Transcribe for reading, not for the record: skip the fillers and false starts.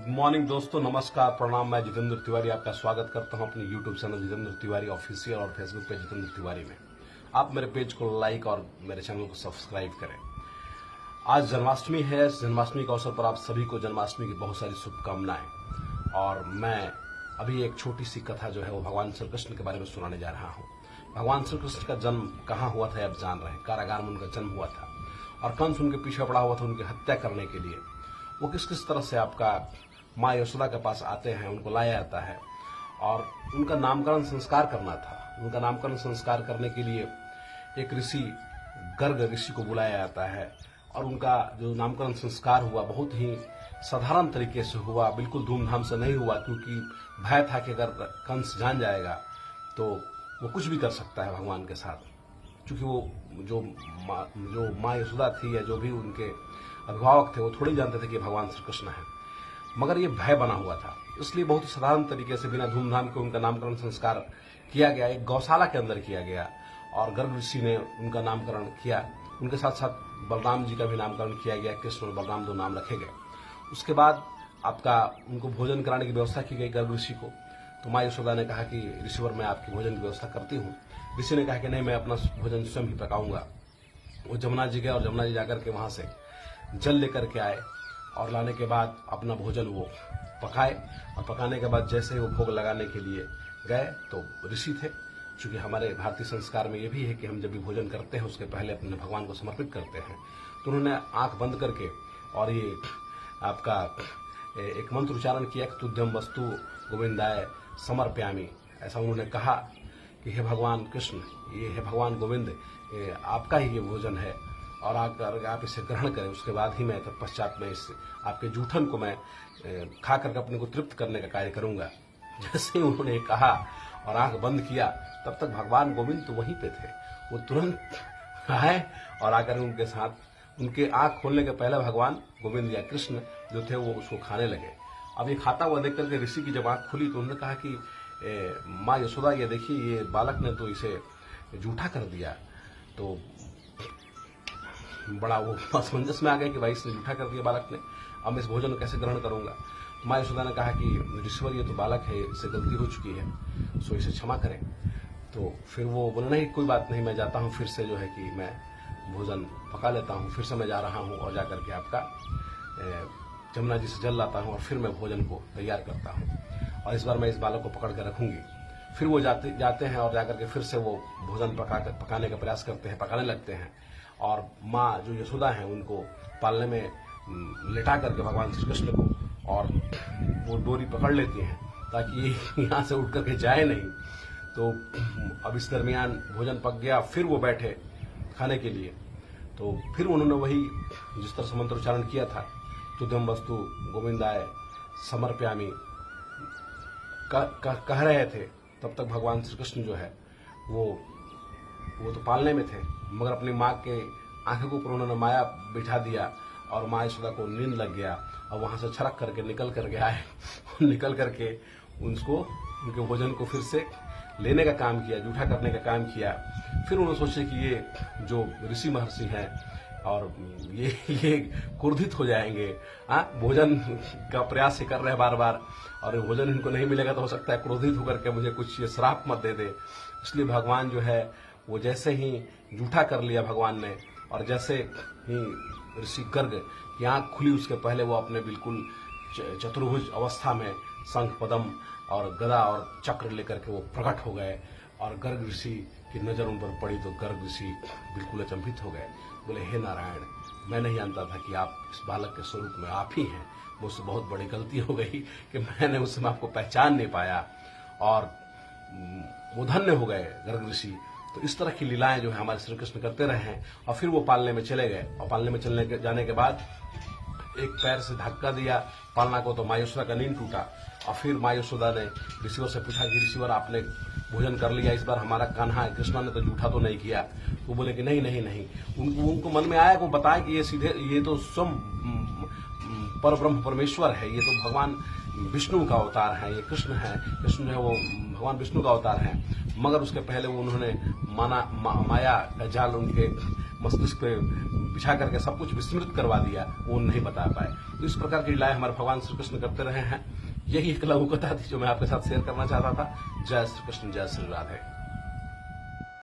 Good morning दोस्तों, नमस्कार, प्रणाम। मैं जितेंद्र तिवारी आपका स्वागत करता हूं अपने YouTube channel Jitendra Tiwari official और फेसबुक पे जितेंद्र तिवारी में। आप मेरे पेज को लाइक और मेरे चैनल को सब्सक्राइब करें। आज जन्माष्टमी है। जन्माष्टमी के अवसर पर आप सभी को जन्माष्टमी की बहुत सारी शुभकामनाएं। और मैं अभी एक छोटी सी कथा जो है वो भगवान श्री कृष्ण के बारे में सुनाने जा रहा हूँ। भगवान श्री कृष्ण का जन्म कहाँ हुआ था आप जान रहे हैं। कारागार में उनका जन्म हुआ था और कंस उनके पीछे पड़ा हुआ था उनकी हत्या करने के लिए। वो किस किस तरह से आपका माँ यशोदा के पास आते हैं, उनको लाया जाता है और उनका नामकरण संस्कार करना था। उनका नामकरण संस्कार करने के लिए एक ऋषि, गर्ग ऋषि को बुलाया जाता है और उनका जो नामकरण संस्कार हुआ बहुत ही साधारण तरीके से हुआ, बिल्कुल धूमधाम से नहीं हुआ, क्योंकि भय था कि अगर कंस जान जाएगा तो वो कुछ भी कर सकता है भगवान के साथ। क्योंकि वो जो माँ यशोदा थी या जो भी उनके अभिभावक थे वो थोड़ी जानते थे कि भगवान श्री कृष्ण है, मगर ये भय बना हुआ था। इसलिए बहुत ही साधारण तरीके से बिना धूमधाम के उनका नामकरण संस्कार किया गया। एक गौशाला के अंदर किया गया और गर्ग ऋषि ने उनका नामकरण किया। उनके साथ साथ बलराम जी का भी नामकरण किया गया। कृष्ण और बलराम दो नाम रखे गए। उसके बाद आपका उनको भोजन कराने की व्यवस्था की गई गर्ग ऋषि को। तो माँ यशोदा ने कहा कि ऋषिवर मैं आपकी भोजन की व्यवस्था करती हूँ। ऋषि ने कहा कि नहीं, मैं अपना भोजन स्वयं ही पकाऊंगा। वो जमुना जी गए और जमुना जी जाकर के वहां से जल लेकर के आए और लाने के बाद अपना भोजन वो पकाए। और पकाने के बाद जैसे ही वो भोग लगाने के लिए गए तो ऋषि थे। चूंकि हमारे भारतीय संस्कार में ये भी है कि हम जब भी भोजन करते हैं उसके पहले अपने भगवान को समर्पित करते हैं। तो उन्होंने आंख बंद करके और ये आपका एक मंत्र उच्चारण किया कि तुद्यम वस्तु गोविंदाय समर्प्यामि। ऐसा उन्होंने कहा कि हे भगवान कृष्ण, ये है भगवान गोविंद, आपका ही ये भोजन है और अगर आप इसे ग्रहण करें उसके बाद ही मैं तत्पश्चात में इस आपके जूठन को मैं खा करके अपने को तृप्त करने का कार्य करूंगा। जैसे ही उन्होंने कहा और आंख बंद किया, तब तक भगवान गोविंद तो वहीं पे थे। वो तुरंत आए और आकर उनके साथ, उनके आंख खोलने के पहले भगवान गोविंद या कृष्ण जो थे वो उसको खाने लगे। अब ये खाता हुआ देख करके ऋषि की जब आंख खुली तो उन्होंने कहा कि माँ यशोदा, ये देखिए, ये बालक ने तो इसे जूठा कर दिया। तो बड़ा वो असमंजस में आ गए कि भाई इसने जूठा कर दिया बालक ने, अब मैं इस भोजन को कैसे ग्रहण करूंगा। माँ यशोदा ने कहा कि ऋषिवर, ये तो बालक है, इससे गलती हो चुकी है, सो इसे क्षमा करें। तो फिर वो बोले नहीं, कोई बात नहीं, मैं जाता हूँ फिर से जो है कि मैं भोजन पका लेता हूँ। फिर से मैं जा रहा हूँ और जाकर के आपका जमुना जी से जल लाता हूँ और फिर मैं भोजन को तैयार करता हूँ और इस बार मैं इस बालक को पकड़ कर रखूंगी। फिर वो जाते हैं और जाकर के फिर से वो भोजन पकाने का प्रयास करते हैं, पकाने लगते हैं और माँ जो यशोदा हैं उनको पालने में लेटा करके भगवान श्री कृष्ण को और वो डोरी पकड़ लेती हैं ताकि ये यहाँ से उठ करके जाए नहीं। तो अब इस दरमियान भोजन पक गया, फिर वो बैठे खाने के लिए। तो फिर उन्होंने वही जिस तरह से मंत्र उच्चारण किया था, तुद्यम वस्तु गोविंदाय समर्प्यामि कह रहे थे। तब तक भगवान श्री कृष्ण जो है वो तो पालने में थे, मगर अपनी माँ के आंखों के ऊपर उन्होंने माया बिठा दिया और माँ यशोदा को नींद लग गया और वहां से छरक करके निकल करके आए। निकल करके उनके भोजन को फिर से लेने का काम किया, जूठा करने का काम किया। फिर उन्होंने सोचे कि ये जो ऋषि महर्षि हैं और ये क्रोधित हो जाएंगे, भोजन का प्रयास ही कर रहे हैं बार बार और भोजन इनको नहीं मिलेगा तो हो सकता है क्रोधित होकर के मुझे कुछ ये श्राप मत दे दे। इसलिए भगवान जो है वो जैसे ही जूठा कर लिया भगवान ने और जैसे ही ऋषि गर्ग की आंख खुली उसके पहले वो अपने बिल्कुल चतुर्भुज अवस्था में शंख, पदम और गदा और चक्र लेकर के वो प्रकट हो गए। और गर्ग ऋषि की नजर उन पर पड़ी तो गर्ग ऋषि बिल्कुल अचंभित हो गए। बोले, हे नारायण, मैं नहीं जानता था कि आप इस बालक के स्वरूप में आप ही हैं। मुझसे बहुत बड़ी गलती हो गई कि मैंने उस समय आपको पहचान नहीं पाया। और वो धन्य हो गए गर्ग ऋषि। तो इस तरह की लीलाएं जो है हमारे श्री कृष्ण करते रहे हैं। और फिर वो पालने में चले गए और पालने में जाने के बाद एक पैर से धक्का दिया पालना को, तो माँ यशोदा का नींद टूटा। और फिर माँ यशोदा ने ऋषिवर से पूछा कि ऋषिवर, आपने भोजन कर लिया, इस बार हमारा कान्हा है, कृष्णा ने तो जूठा तो नहीं किया। वो बोले कि नहीं। उनको मन में आया, वो बताया कि ये तो स्वयं पर ब्रह्म परमेश्वर है, ये तो भगवान विष्णु का अवतार है, ये कृष्ण है, कृष्ण है वो भगवान विष्णु का अवतार है। मगर उसके पहले वो उन्होंने माया का जाल उनके मस्तिष्क पे बिछा करके सब कुछ विस्मृत करवा दिया, वो नहीं बता पाए। तो इस प्रकार की लीलाएं हमारे भगवान श्री कृष्ण करते रहे हैं। यही एक लघु कथा थी जो मैं आपके साथ शेयर करना चाहता था। जय श्री कृष्ण, जय श्री राधे।